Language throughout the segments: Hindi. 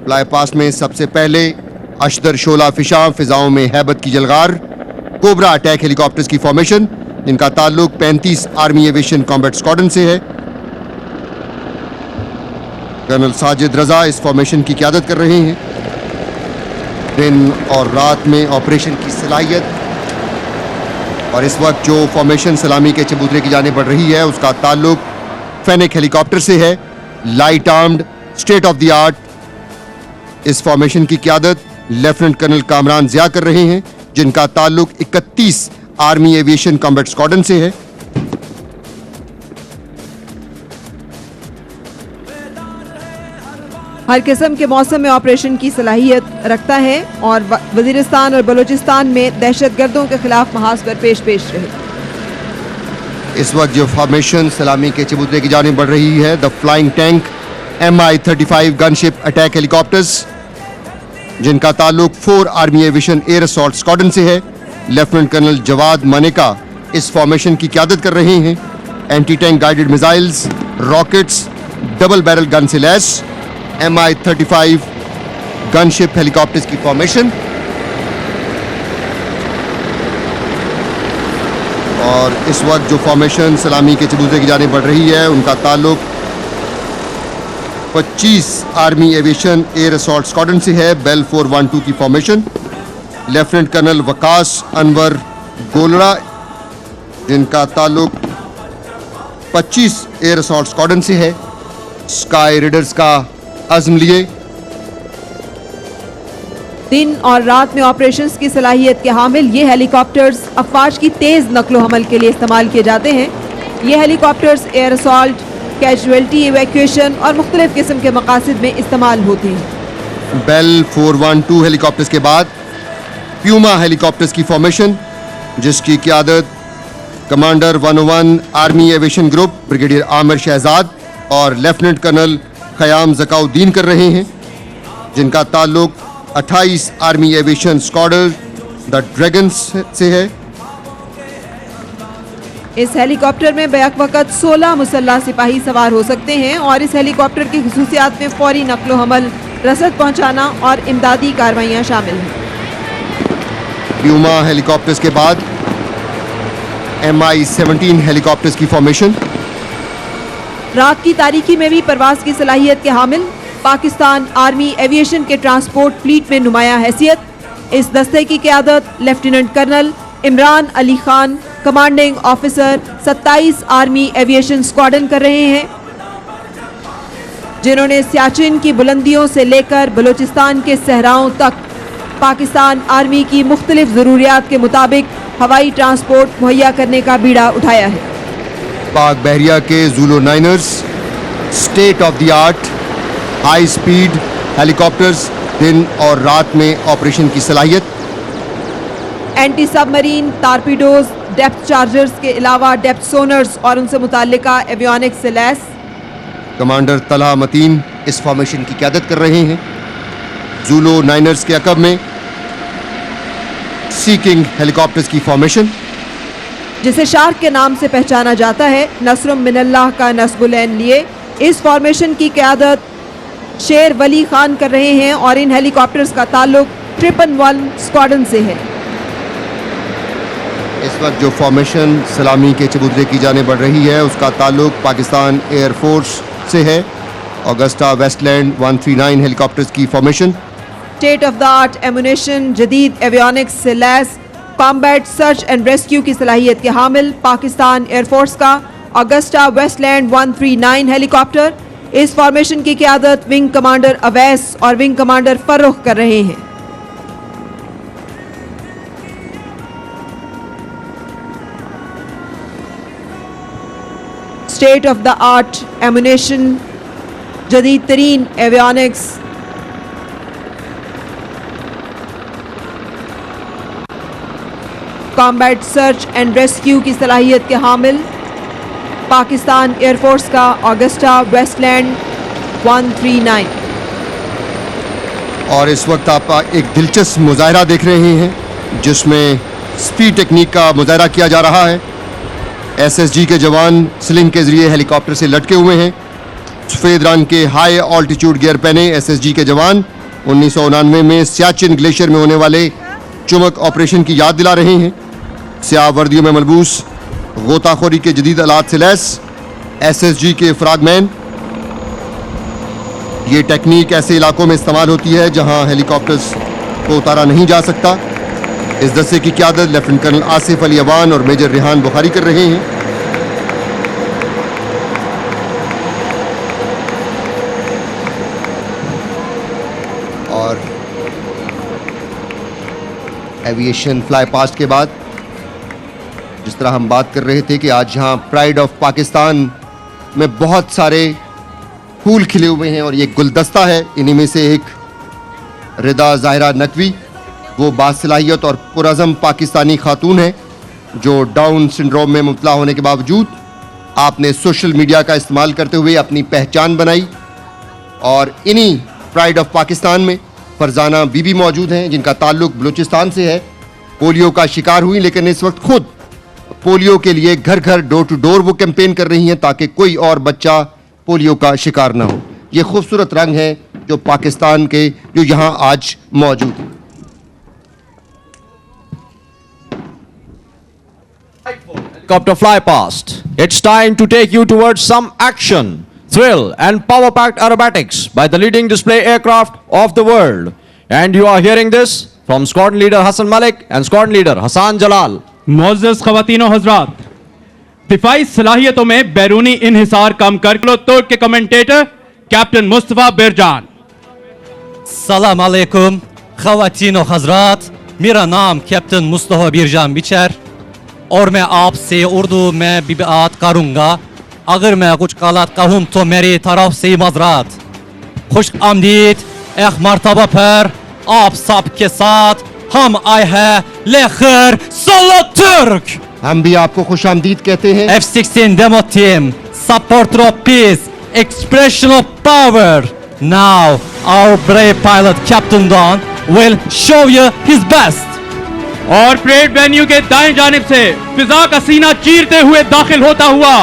फ्लाई पास्ट में सबसे पहले अशदर शोला फिशा फिजाओं में हैबत की जलगार कोबरा अटैक हेलीकॉप्टर्स की फॉर्मेशन, जिनका ताल्लुक 35 आर्मी एविएशन कॉम्बैट स्क्वाड्रन से है। कर्नल साजिद रजा इस फॉर्मेशन की क़यादत कर रहे हैं। दिन और रात में ऑपरेशन की सलाहियत, और इस वक्त जो फॉर्मेशन सलामी के चबूतरे की जाने बढ़ रही है उसका ताल्लुक फेनिक हेलीकॉप्टर से है। Light armed state of the art इस फॉर्मेशन की क़यादत लेफ्टिनेंट कर्नल कामरान जिया कर रहे हैं, जिनका ताल्लुक 31 आर्मी एविएशन कॉम्बैट स्क्वाड्रन से है। हर किस्म के मौसम में ऑपरेशन की सलाहियत रखता है और वजीरिस्तान और बलूचिस्तान में दहशतगर्दों के खिलाफ महाज पर पेश रहे। इस वक्त जो फॉर्मेशन सलामी के चबूतरे की जाने बढ़ रही है, the flying tank MI-35 gunship attack helicopters, जिनका ताल्लुक 4 army aviation air assault squadron से है। लेफ्टिनेंट कर्नल जवाद मानेका इस फॉर्मेशन की क़यादत कर रहे हैं। Anti tank guided missiles, rockets, double barrel gun से लैस MI-35 गनशिप हेलीकॉप्टर्स की फॉर्मेशन, और इस वक्त जो फॉर्मेशन सलामी के चबूतरे की जाने बढ़ रही है उनका ताल्लुक 25 army aviation air assault squadron से है। बेल 412 की formation, lieutenant colonel Waqas Anwar Golra, जिनका ताल्लुक 25 एयर असॉल्ट स्क्वाड्रन से है। स्काई रेडर्स का अज़्म लिए दिन और रात में ऑपरेशंस की सलाहियत के हामिल ये हेलीकॉप्टर्स अफवाज की तेज नकलो हमल के लिए इस्तेमाल किए जाते हैं। ये helicopters air assault, casualty evacuation और मुख्तलिफ किस्म के मकासद में इस्तेमाल होती हैं। बेल 412 हेलीकॉप्टर्स के बाद प्यूमा हेलीकॉप्टर्स की फॉर्मेशन, जिसकी क़यादत commander 101 army aviation group brigadier Aamir Shahzad और लेफ्टिनेंट कर्नल ख़याम ज़काउद्दीन कर रहे हैं, जिनका ताल्लुक 28 army aviation squadron the dragons से है। इस हेलीकॉप्टर में बैक वक़्त 16 मुसल्लह सिपाही सवार हो सकते हैं और इस हेलीकॉप्टर की खुसूसियात में फौरी नकलो हमल, रसद पहुंचाना और इमदादी कार्रवाइयाँ शामिल हैं। प्यूमा हेलीकॉप्टर्स के बाद MI-17 हेलीकॉप्टर्स की फॉर्मेशन, रात की तारीकी में भी परवाज की सलाहियत के हामिल पाकिस्तान आर्मी एविएशन के ट्रांसपोर्ट फ्लीट में नुमाया हैसियत इस दस्ते की क़यादत lieutenant colonel Imran Ali Khan commanding officer 27 army aviation squadron कर रहे हैं, जिन्होंने सियाचिन की बुलंदियों से लेकर बलूचिस्तान के सहराओं तक पाकिस्तान आर्मी की मुख्तलिफ ज़रूरियात के मुताबिक हवाई ट्रांसपोर्ट मुहैया करने का बीड़ा उठाया है। पाक बहरिया के Zulu niners state of the art high speed helicopters, दिन और रात में ऑपरेशन की सलाहियत, anti submarine torpedoes, depth chargers के अलावा डेप्थ सोनर्स और उनसे मुताल्लिका एवियोनिक्स से लैस। कमांडर तलहा मतीन इस फॉर्मेशन की क़यादत कर रहे हैं। ज़ूलो नाइनर्स के अकब में सीकिंग हेलीकॉप्टर्स की फॉर्मेशन, जिसे शार्क के नाम से पहचाना जाता है, नसरुम मिनल्लाह का नस्बुलैन लिए इस फॉर्मेशन की क़यादत शेर वली खान कर रहे हैं और इन हेलीकॉप्टर्स का ताल्लुक 111 स्क्वाड्रन से है। इस वक्त जो फॉर्मेशन सलामी के चबूतरे की जाने बढ़ रही है उसका ताल्लुक पाकिस्तान एयरफोर्स से है। ऑगस्टा वेस्टलैंड 139 हेलीकॉप्टर्स की formation, state of the art ammunition, जदीद एवियोनिक्स से lace combat search and rescue की सलाहियत के हामिल पाकिस्तान एयरफोर्स का ऑगस्टा वेस्टलैंड 139 हेलीकॉप्टर इस फॉर्मेशन की क़यादत विंग कमांडर अवैस और विंग कमांडर फर्रुख कर रहे हैं। State of the art ammunition, जदीद तरीन avionics, combat search and rescue की सलाहियत के हामिल पाकिस्तान एयरफोर्स का ऑगस्टा वेस्टलैंड 139। और इस वक्त आप एक दिलचस्प मुजाहरा देख रहे हैं जिसमें स्पीड टेक्निक का मुजाहरा किया जा रहा है। SSG के जवान स्लिंग के जरिए हेलीकॉप्टर से लटके हुए हैं सफेद रंग के हाई ऑल्टीट्यूड गियर पहने एसएसजी के जवान 1999 में सियाचिन ग्लेशियर में होने वाले चुमक ऑपरेशन की याद दिला रहे हैं। स्याह वर्दियों में मलबूस गोताखोरी के जदीद आलात से लैस एसएसजी के फ्रैगमैन। ये टेक्निक ऐसे इलाकों में इस्तेमाल होती है जहां हेलीकॉप्टर्स को उतारा नहीं जा सकता। इस दस्ते की क़यादत लेफ्टिनेंट कर्नल आसिफ अली अवान और मेजर रिहान बुखारी कर रहे हैं। और एविएशन फ्लाई पास्ट के बाद जिस तरह हम बात कर रहे थे कि आज यहाँ प्राइड ऑफ पाकिस्तान में बहुत सारे फूल खिले हुए हैं और ये गुलदस्ता है। इन्हीं में से एक रिदा ज़ाहिरा नकवी, वो बासलाहियत और पुरअज़म पाकिस्तानी खातून है जो डाउन सिंड्रोम में मुब्तला होने के बावजूद आपने सोशल मीडिया का इस्तेमाल करते हुए अपनी पहचान बनाई। और इन्हीं प्राइड ऑफ पाकिस्तान में फरजाना बीबी मौजूद हैं जिनका ताल्लुक बलूचिस्तान से है। पोलियो का शिकार हुई लेकिन इस वक्त खुद पोलियो के लिए घर घर डोर टू डोर वो कैंपेन कर रही हैं ताकि कोई और बच्चा पोलियो का शिकार ना हो। ये खूबसूरत रंग है जो पाकिस्तान के जो यहाँ आज मौजूद है। Helicopter fly past. It's time to take you towards some action, thrill and power-packed aerobatics by the leading display aircraft of the world. And you are hearing this from squadron leader Hassan Malik and squadron leader Hassan Jalal. मोअज़्ज़ज़ ख़वातीन और हज़रात, दिफाई सलाहियतों में बैरूनी इन्हिसार कम कर तोड़ के कमेंटेटर कैप्टन मुस्तफ़ा बिरजान। सलाम अलैकुम ख़वातीन और हज़रात, मेरा नाम कैप्टन मुस्तफ़ा बिरजान बिचर और मैं आपसे उर्दू में भी बात करूँगा। अगर मैं कुछ गलत कहूँ तो मेरी तरफ से माज़रत। खुश आमदीद एक मरतबा पर आप सब के साथ हम आए हैं लेकर सोलो तुर्क। हम भी आपको खुश आमदीद कहते हैं। F-16 demo team, supporter of peace, expression of power. Now our brave pilot Captain Don will show you his best. और परेड वेन्यू के दाएं जानिब से फिजा का सीना चीरते हुए दाखिल होता हुआ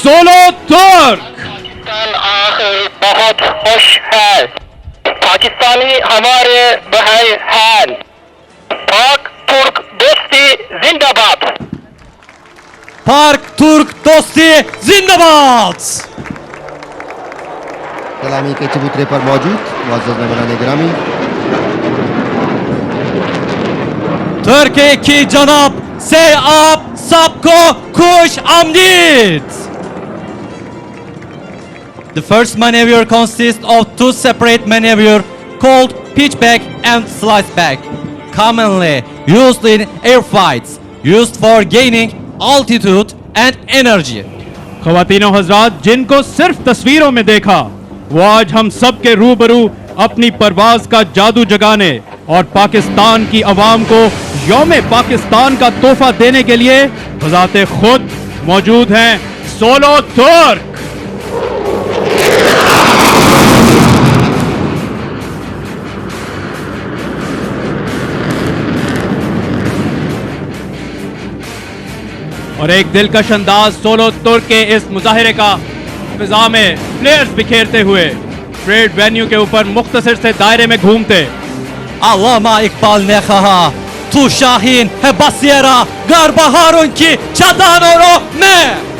सोलो तुर्क। पाकिस्तान आखिर बहुत खुश है। पाकिस्तानी हमारे भाई हैं। पाक तुर्क दोस्ती जिंदाबाद। पाक तुर्क दोस्ती जिंदाबाद। सलामी के चबूतरे पर मौजूद मुअज़्ज़ज़ मेहमानान गिरामी, तुर्की की जनाब से आप सबको खुश आमदीद। The first maneuver consists of two separate maneuvers called pitchback and sliceback, commonly used in airfights, used for gaining altitude and energy. ख़वातीन और हज़रात, जिनको सिर्फ तस्वीरों में देखा वो आज हम सब के रूबरू अपनी परवाज का जादू जगाने और पाकिस्तान की आवाम को यौम पाकिस्तान का तोहफा देने के लिए बज़ाते खुद मौजूद हैं सोलो तुर्क। और एक दिलकश अंदाज सोलो तुर्क के इस मुजाहिरे का फिजा में फ्लेयर्स बिखेरते हुए परेड वेन्यू के ऊपर मुख्तसर से दायरे में घूमते। अल्लामा इकबाल ने कहा, तू शाहीन है बसेरा गर बहारों की चट्टानों में।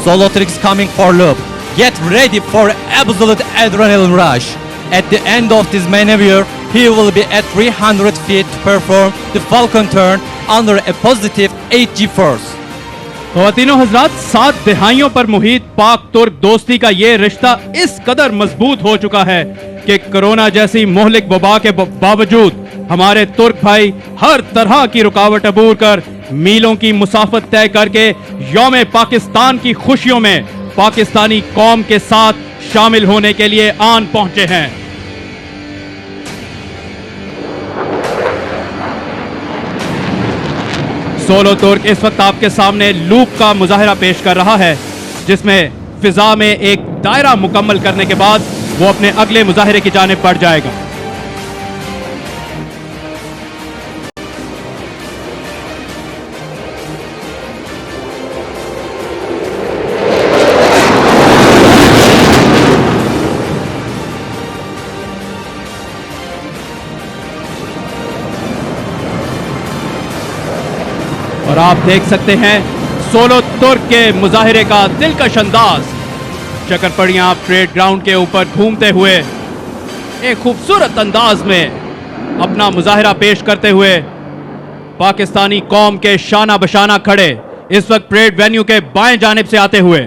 Solo Turks coming for loop. Get ready for absolute adrenaline rush. At the end of this maneuver, he will be at 300 feet to perform the Falcon turn under a positive 8G force. ख़वातीनो हज़रात, 7 दहाइयों पर मुहित पाक तुर्क दोस्ती का ये रिश्ता इस कदर मजबूत हो चुका है कि कोरोना जैसी मोहलिक वबा के बावजूद हमारे तुर्क भाई हर तरह की रुकावट अबूर कर मीलों की मुसाफत तय करके यौम पाकिस्तान की खुशियों में पाकिस्तानी कौम के साथ शामिल होने के लिए आन पहुंचे हैं। सोलो तुर्क इस वक्त आपके सामने लूप का मुजाहिरा पेश कर रहा है जिसमें फिजा में एक दायरा मुकम्मल करने के बाद वो अपने अगले मुजाहिरे की जानिब बढ़ जाएगा। देख सकते हैं सोलो तुर्क के मुजाहिरे का दिलकश अंदाज। चकरपड़ियां परेड ग्राउंड के ऊपर घूमते हुए एक खूबसूरत अंदाज में अपना मुजाहिरा पेश करते हुए पाकिस्तानी कौम के शाना बशाना खड़े इस वक्त परेड वेन्यू के बाएं जानिब से आते हुए।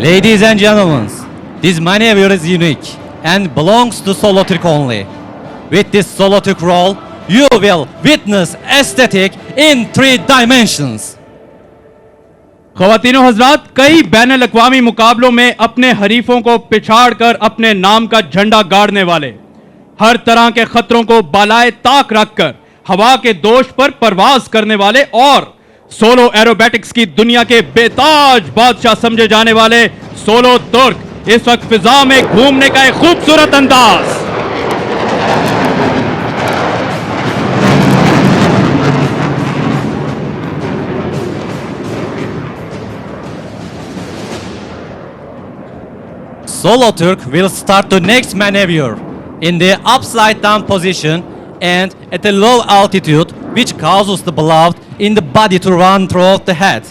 Ladies and gentlemen, this maneuver is unique and belongs to Solo Türk only. With this Solo Türk roll, you will witness aesthetic in 3 dimensions. ख़वातीनो हजरात, कई बैनुल अक़वामी मुकाबलों में अपने हरीफों को पिछाड़ कर अपने नाम का झंडा गाड़ने वाले, हर तरह के खतरों को बालाए ताक रखकर हवा के दोष पर परवाज करने वाले और सोलो एरोबैटिक्स की दुनिया के बेताज बादशाह समझे जाने वाले सोलो तुर्क इस वक्त फिजा में घूमने का एक खूबसूरत अंदाज। Solo Türk will start the next maneuver in the upside down position and at a low altitude, which causes the blood in the body to run through the head.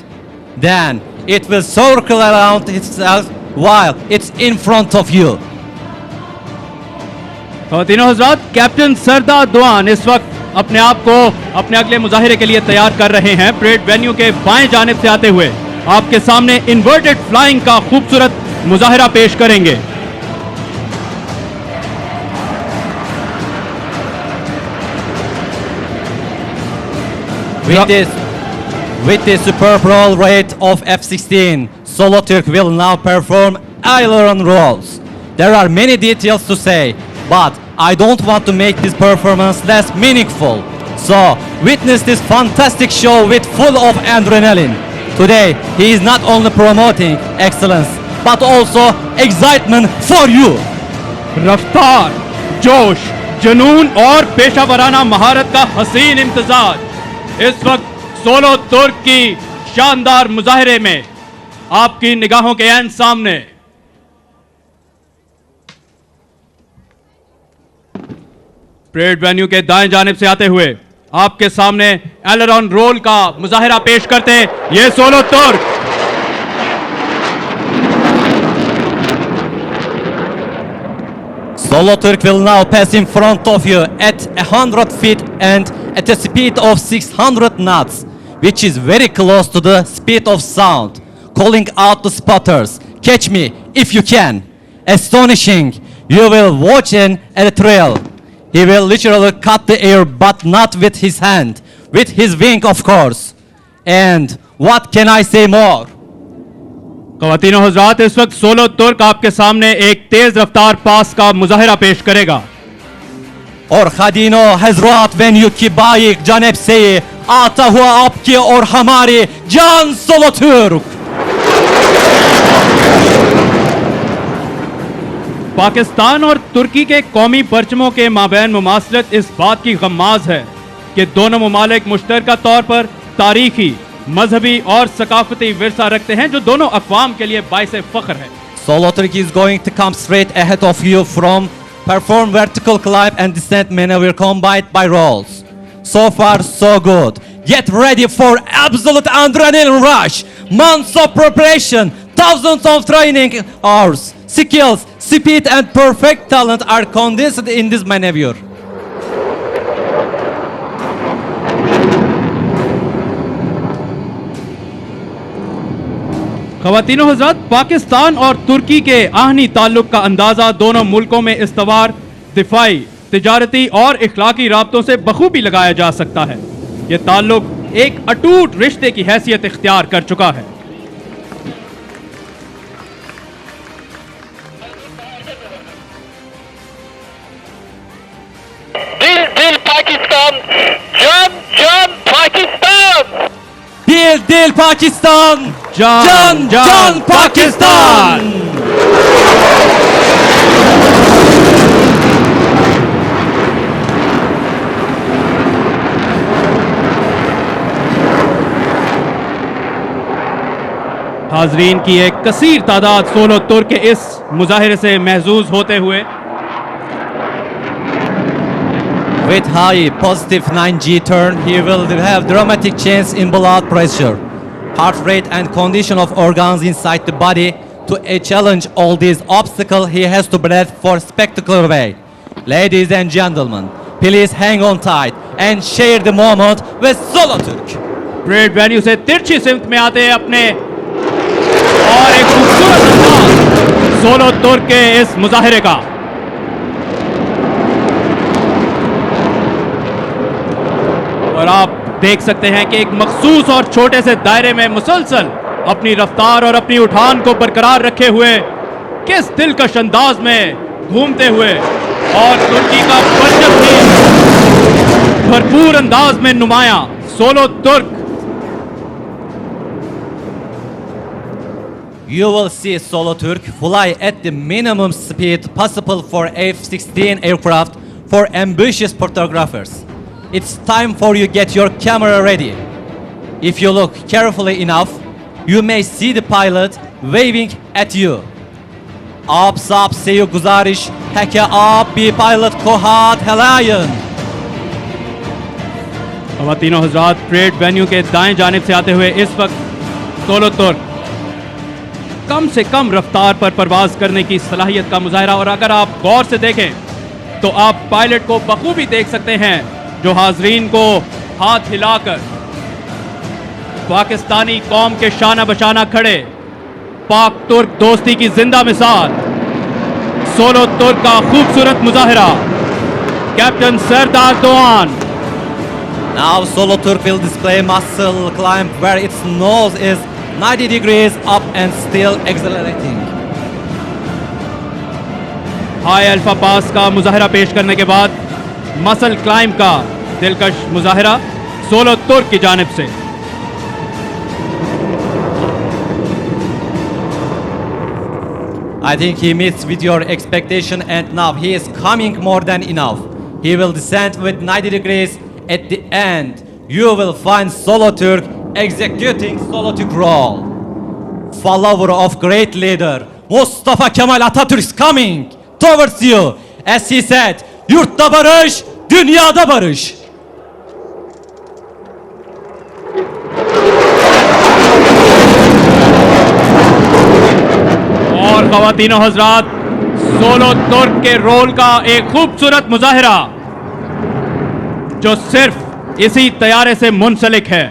Then it will circle around itself while it's in front of you. ख़वातीनो Hazrat, captain सरदार दुआन इस वक्त अपने आप को अपने अगले मुजाहिरे के लिए तैयार कर रहे हैं। परेड वेन्यू के बाएं जानिब से आते हुए आपके सामने इन्वर्टेड फ्लाइंग का खूबसूरत मुजाहिरा पेश करेंगे। With the superb roll rate of F-16, Solo Türk will now perform aileron rolls. There are many details to say, but I don't want to make this performance less meaningful. So, witness this fantastic show with full of adrenaline. Today, he is not only promoting excellence, but also excitement for you. रफ्तार, जोश, जुनून और पेशावराना महारत का हसीन इम्तिजाज इस वक्त सोलो तुर्क की शानदार मुजाहिरे में आपकी निगाहों के ऐन सामने। परेड वेन्यू के दाएं जानिब से आते हुए आपके सामने एलेरॉन रोल का मुजाहिरा पेश करते ये सोलो तुर्क। Solo Türk will now pass in front of you at 100 feet and at a speed of 600 knots, which is very close to the speed of sound, calling out the spotters, "Catch me if you can." Astonishing, you will watch an thrill. He will literally cut the air, but not with his hand, with his wing, of course. And what can I say more? ख़वातीनो हज़रात, इस वक्त सोलो तुर्क आपके सामने एक तेज रफ्तार पास का मुजाहिरा पेश करेगा। और खादीनो हजरात, वेन्यू की बाइक जानिब से आता हुआ आपके और हमारे जान सोलो तुर्क। पाकिस्तान और तुर्की के कौमी परचमों के माबैन मुमासलत इस बात की गम्माज है कि दोनों ममालिक मुश्तरका तौर पर तारीखी, मजहबी और सकाफती विरसा रखते हैं जो दोनों अक़वाम के लिए बाइसे फ़ख्र है। Solo Turk is going to come straight ahead of you from perform vertical climb and descent maneuver combined by rolls. So far, so good. Get ready for absolute adrenaline rush. Months of preparation, thousands of training hours, skills, speed and perfect talent are condensed in this maneuver. ख़वातीनो हज़रात, पाकिस्तान और तुर्की के आहनी ताल्लुक का अंदाज़ा दोनों मुल्कों में इस्तवार, दिफाई, तिजारती और इखलाकी राब्तों से बखूबी लगाया जा सकता है। ये ताल्लुक एक अटूट रिश्ते की हैसियत इख्तियार कर चुका है। दिल दिल पाकिस्तान, जान जान पाकिस्तान। Dil Dil Pakistan! जान जान Pakistan! हाजरीन की एक कसीर तादाद सोलो तुर्क के इस मुजाहिरे से महजूज होते हुए With high positive 9G turn, he will have dramatic change in blood pressure, heart rate and condition of organs inside the body. To challenge all these obstacles, he has to breathe for spectacular way. Ladies and gentlemen, please hang on tight and share the moment with Solo Turk. Parade venue से तिरछी सिमत में आते हैं अपने और एक खूबसूरत अंदाज सोलो तुर्क के इस मुजाहिरे का। और आप देख सकते हैं कि एक मखसूस और छोटे से दायरे में मुसलसल अपनी रफ्तार और अपनी उठान को बरकरार रखे हुए किस दिलकश अंदाज में घूमते हुए और तुर्की का परचम भी भरपूर अंदाज में नुमाया सोलो तुर्क। You will see Solo Turk fly at the minimum speed possible for F-16 aircraft for ambitious photographers. It's time for you get your camera ready. If you look carefully enough, you may see the pilot waving at you. आप सबसे ये गुजारिश है कि आप भी पायलट को हाथ हिलाएं। ख़वातीनो हज़रात, परेड वेन्यू के दाएं जानिब से आते हुए इस वक्त सोलो तुर्क कम से कम रफ्तार पर परवाज करने की सलाहियत का मुजाहिरा। और अगर आप गौर से देखें तो आप पायलट को बखूबी देख सकते हैं जो हाजरीन को हाथ हिलाकर पाकिस्तानी कौम के शाना बशाना खड़े पाक तुर्क दोस्ती की जिंदा मिसाल सोलो तुर्क का खूबसूरत मुजाहिरा captain Sardar दोआन। Now Solo Turk will display muscle climb where its nose is 90 degrees up and still accelerating. High alpha pass का मुजाहिरा पेश करने के बाद मसल क्लाइंब का दिलकश मुजाहिरा सोलो तुर्क की जानिब से। I think he meets with your expectation and now he is coming more than enough. He will descend with 90 degrees. At the end, you will find Solo Turk executing Solo Turk role. Follower of great leader Mustafa Kemal Atatürk is coming towards you. As he said, yurtta barış, dünyada barış. और ख़वातीनो हज़रात, सोलो तुर्क के रोल का एक खूबसूरत मुजाहिरा जो सिर्फ इसी तैयारे से मुंसलिक है।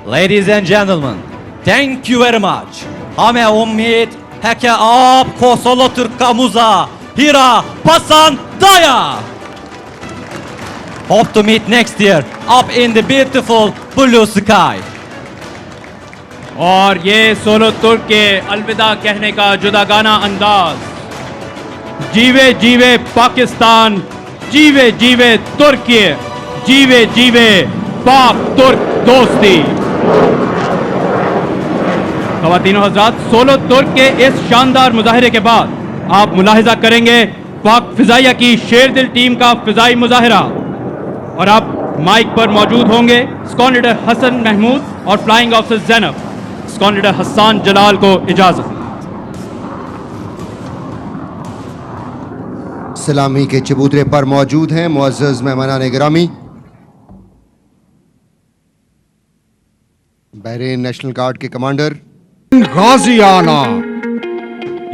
Ladies and gentlemen, thank you very much. हमें उम्मीद है कि आपको सोलो तुर्क का मुजा हीरा पसंद आया. Hope to meet next year up in the beautiful blue sky. और ये सोलो तुर्क के अलविदा कहने का जुदागाना अंदाज, जीवे जीवे पाकिस्तान, जीवे जीवे तुर्की, जीवे जीवे पाक तुर्क दोस्ती। ख़वातीनो हज़रात, सोलो तुर्क के इस शानदार मुजाहिरे के बाद आप मुलाहिजा करेंगे पाक फिजाइया की शेरदिल टीम का फिजाई मुजाहिरा। और आप माइक पर मौजूद होंगे स्क्वाड लीडर हसन महमूद और flying officer Zainab. Squad leader Hassan Jalal को इजाज़त। सलामी के चबूतरे पर मौजूद हैं मुअज़्ज़ज़ मेहमानान गिरामी, बहरीन नेशनल गार्ड के कमांडर गाजियाना,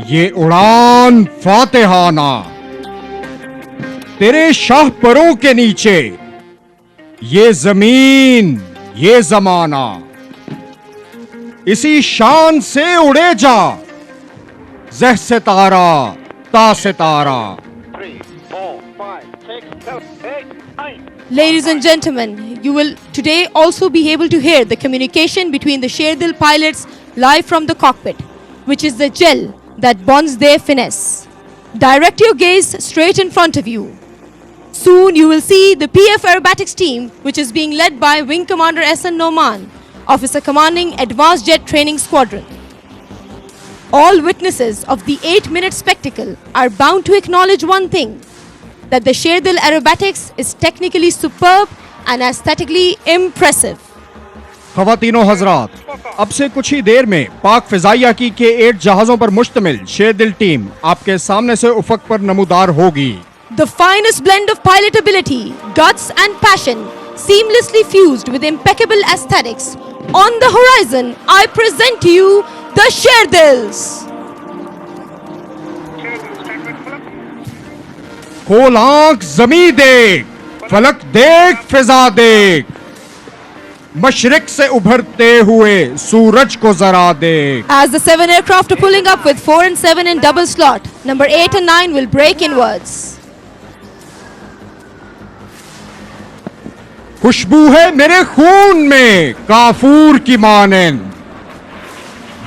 ये उड़ान फातिहाना, तेरे शाहपरों के नीचे ये जमीन ये जमाना, इसी शान से उड़े जा ज़ह सितारा ता सितारा। 3, 4, 5, 6, 7, 8, 9. Ladies and gentlemen, you will today also be able to hear the communication between the Sherdil pilots live from the cockpit, which is the gel that bonds their finesse. Direct your gaze straight in front of you. Soon you will see the PF Aerobatics team, which is being led by Wing Commander Ehsan Noman, Officer Commanding Advanced Jet Training Squadron. All witnesses of the 8-minute spectacle are bound to acknowledge one thing, that the Sherdil aerobatics is technically superb and aesthetically impressive. खवातीनो हजरात, अब से कुछ ही देर में पाक फिजाइया की K-8 जहाजों पर मुश्तमिल शेरदिल टीम आपके सामने से उफक पर नमूदार होगी. The finest blend of pilot ability, guts and passion, seamlessly fused with impeccable aesthetics. On the horizon, I present to you the Sherdils. खोल आंख जमी देख, फलक देख, फिजा देख, मशरिक से उभरते हुए सूरज को जरा देख. As the 7 aircraft are pulling up with 4 and 7 in double slot, number 8 and 9 will break inwards. खुशबू है मेरे खून में काफूर की मानंद,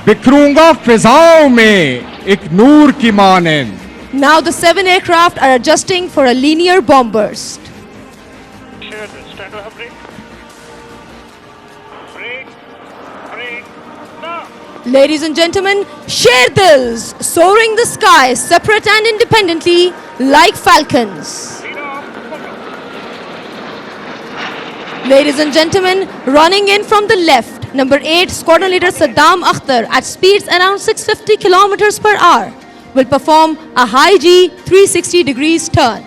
बिखरूंगा फिजाओं में एक नूर की मानंद. Now the 7 aircraft are adjusting for a linear bomb burst. Sheridan, stand to her brake. Brake. Brake. Now. Ladies and gentlemen, Sherdils soaring the sky separate and independently like falcons. Lead off. Ladies and gentlemen, running in from the left, number 8 Squadron Leader Saddam Akhtar at speeds around 650 kilometers per hour will perform a high G 360 degrees turn.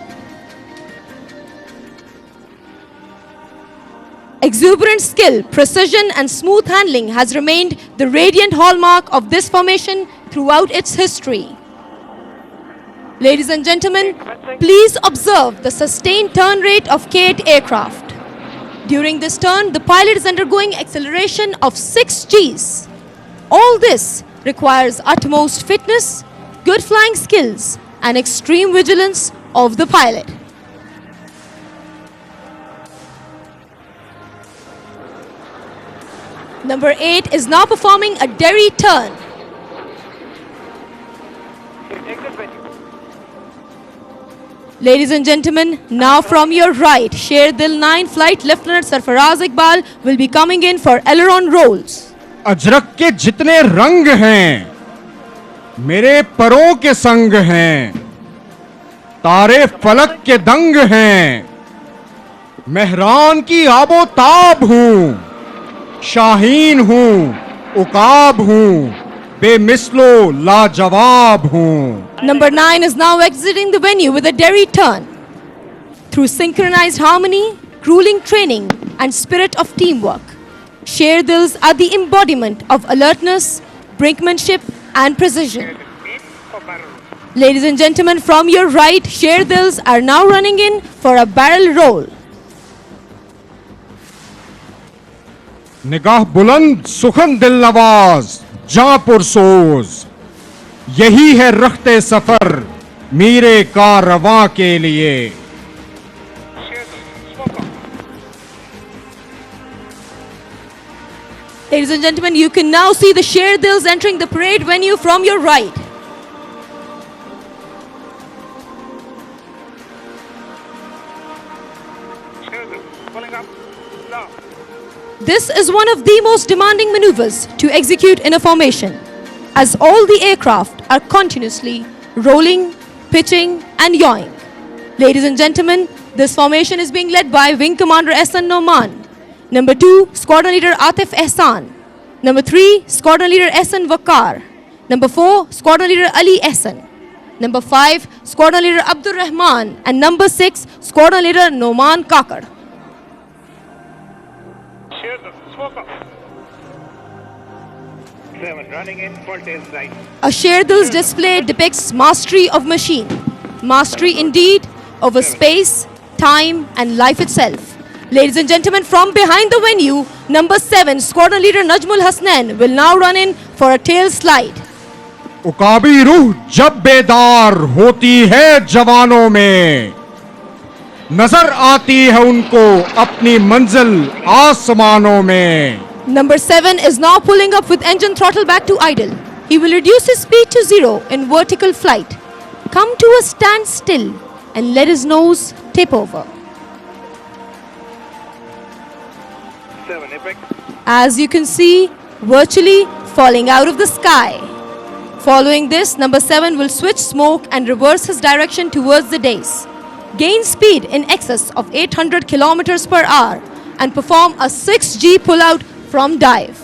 Exuberant skill, precision and smooth handling has remained the radiant hallmark of this formation throughout its history. Ladies and gentlemen, please observe the sustained turn rate of K-8 aircraft. During this turn, the pilot is undergoing acceleration of 6 Gs. All this requires utmost fitness, good flying skills and extreme vigilance of the pilot. Number 8 is now performing a derry turn. Exit venue. Ladies and gentlemen, now from your right, Sherdil 9 Flight Lieutenant Sarfaraz Iqbal will be coming in for aileron rolls. Ajrak के जितने रंग हैं मेरे परों के संग हैं, तारे फलक के दंग हैं, मेहरान की आबो ताब हूं, शाहीन हूं, उकाब हूं, बेमिसलो लाजवाब हूं. Number 9 is now exiting the venue with a derry turn. Through synchronized harmony, grueling training and spirit of teamwork, Sherdils are the embodiment of alertness, brinkmanship and precision. Beep for barrel. Ladies and gentlemen, from your right, Sherdils are now running in for a barrel roll. निगाह बुलंद सुखन दिल नवाज जां पुरसोज, यही है रखते सफर मीरे का रवां के लिए. Sheridan, smoke off. Ladies and gentlemen, you can now see the Sherdils entering the parade venue from your right. Sheridan, pulling up. Now. This is one of the most demanding maneuvers to execute in a formation, as all the aircraft are continuously rolling, pitching and yawing. Ladies and gentlemen, this formation is being led by Wing Commander Ehsan Noman, number 2 Squadron Leader Atif Ehsan, number 3 Squadron Leader Ehsan Wakar, number 4 Squadron Leader Ali Ehsan, number 5 Squadron Leader Abdur Rahman and number 6 Squadron Leader Noman Kakar. Sheridan, smoke off. 7 running in for tail right. A Sherdil's display depicts mastery of machine, mastery indeed over space, time and life itself. Ladies and gentlemen, from behind the venue, number 7 Squadron Leader Najmul Hasnain will now run in for a tail slide. उकाबी रूह जब बेदार होती है जवानों में, नजर आती है उनको अपनी मंजिल आसमानों में. Number 7 is now pulling up with engine throttle back to idle. He will reduce his speed to 0 in vertical flight, come to a standstill and let his nose tip over. 7 apex. as you can see, virtually falling out of the sky. Following this, number 7 will switch smoke and reverse his direction towards the dais, gain speed in excess of 800 kilometers per hour, and perform a 6G pullout from dive.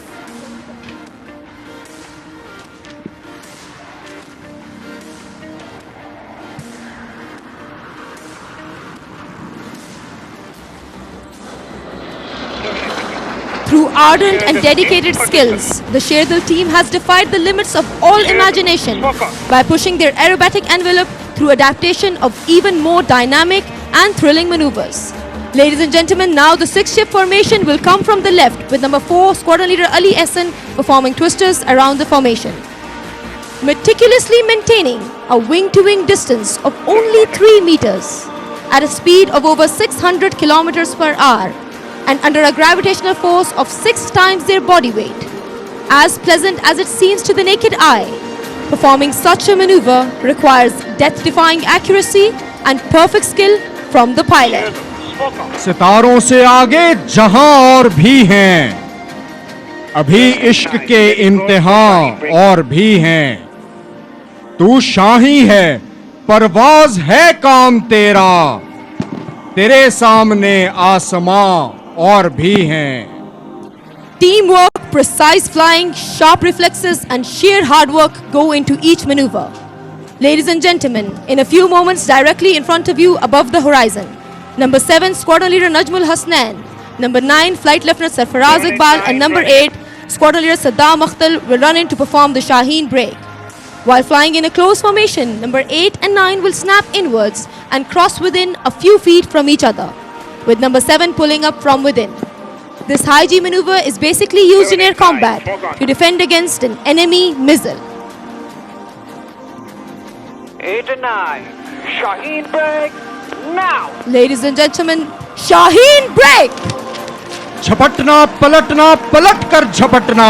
Through ardent and dedicated skills, the Sherdil team has defied the limits of all imagination by pushing their aerobatic envelope through adaptation of even more dynamic and thrilling maneuvers. Ladies and gentlemen, now the 6-shift formation will come from the left with number 4 Squadron Leader Ali Ehsan performing twisters around the formation. Meticulously maintaining a wing-to-wing distance of only 3 meters at a speed of over 600 kilometers per hour, and under a gravitational force of 6 times their body weight. As pleasant as it seems to the naked eye, performing such a maneuver requires death-defying accuracy and perfect skill from the pilot. सितारों से आगे जहां और भी हैं, अभी इश्क के इम्तिहान और भी हैं। तू शाही है, परवाज है काम तेरा, तेरे सामने आसमां और भी हैं। Teamwork, precise flying, sharp reflexes and sheer hard work go into each maneuver. Ladies and gentlemen, in a few moments directly in front of you above the horizon, number 7 Squadron Leader Najmul Hasnan, number 9 Flight Lieutenant Sarfaraz Iqbal and number 8 Squadron Leader Saddam Akhtar will run in to perform the Shaheen break. While flying in a close formation, number 8 and 9 will snap inwards and cross within a few feet from each other, with number 7 pulling up from within. This high G maneuver is basically used in air combat to defend against an enemy missile. 8 and 9. Shaheen break now. Ladies and gentlemen, Shaheen break! झपटना पलटना पलट कर झपटना,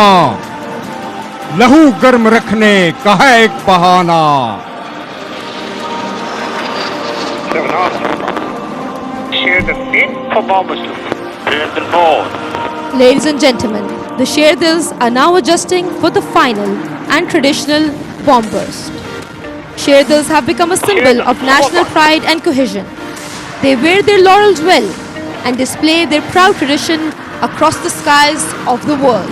लहू गर्म रखने का है एक बहाना। 7 awesome. Sherdil in for bombers. Sherdil board. Ladies and gentlemen, the Sherdils are now adjusting for the final and traditional bomb burst. Sherdils have become a symbol of national pride and cohesion. They wear their laurels well and display their proud tradition across the skies of the world.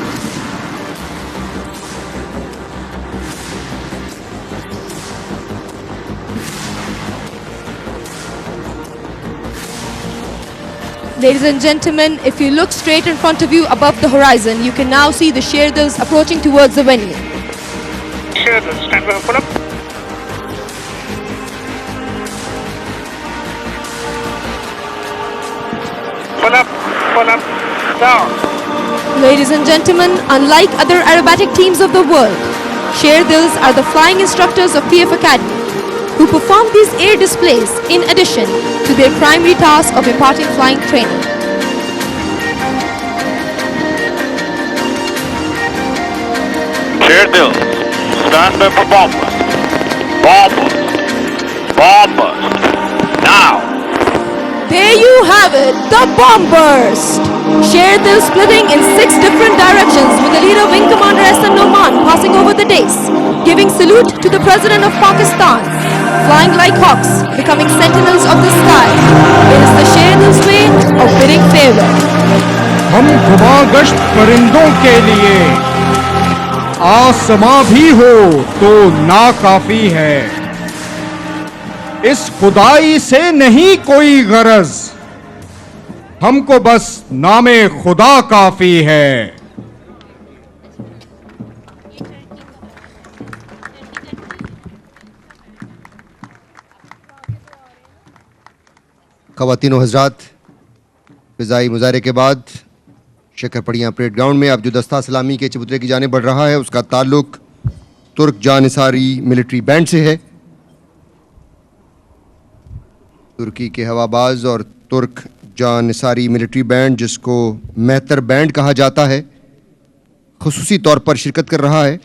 Ladies and gentlemen, if you look straight in front of you above the horizon, you can now see the Sherdils approaching towards the venue. Sherdil, stand by, pull up. Pull up, down. Ladies and gentlemen, unlike other aerobatic teams of the world, Sherdils are the flying instructors of PF Academy, who perform these air displays in addition to their primary task of imparting flying training. Sherdil, stand by for bombers. Bombers. Now. There you have it, the bomb burst! Sherdil splitting in 6 different directions with the leader Wing Commander Ehsan Noman passing over the dais, giving salute to the President of Pakistan, flying like hawks, becoming sentinels of the sky. It is the Sherdil's way of bidding farewell. हम खुमागश्त परिंदों के लिए आसमां भी हो तो नाकाफी है, इस खुदाई से नहीं कोई गरज, हमको बस नामे खुदा काफी है। ख़वातीन व हज़रात, फ़िज़ाई मुज़ाहरे के बाद शक्करपड़ियाँ परेड ग्राउंड में अब जो दस्ता सलामी के चबूतरे की जानिब बढ़ रहा है, उसका ताल्लुक तुर्क जानिसारी मिलिट्री बैंड से है। तुर्की के हवाबाज और तुर्क जानिसारी मिलिट्री बैंड, जिसको मेहतर बैंड कहा जाता है, खुसूसी तौर पर शिरकत कर रहा है।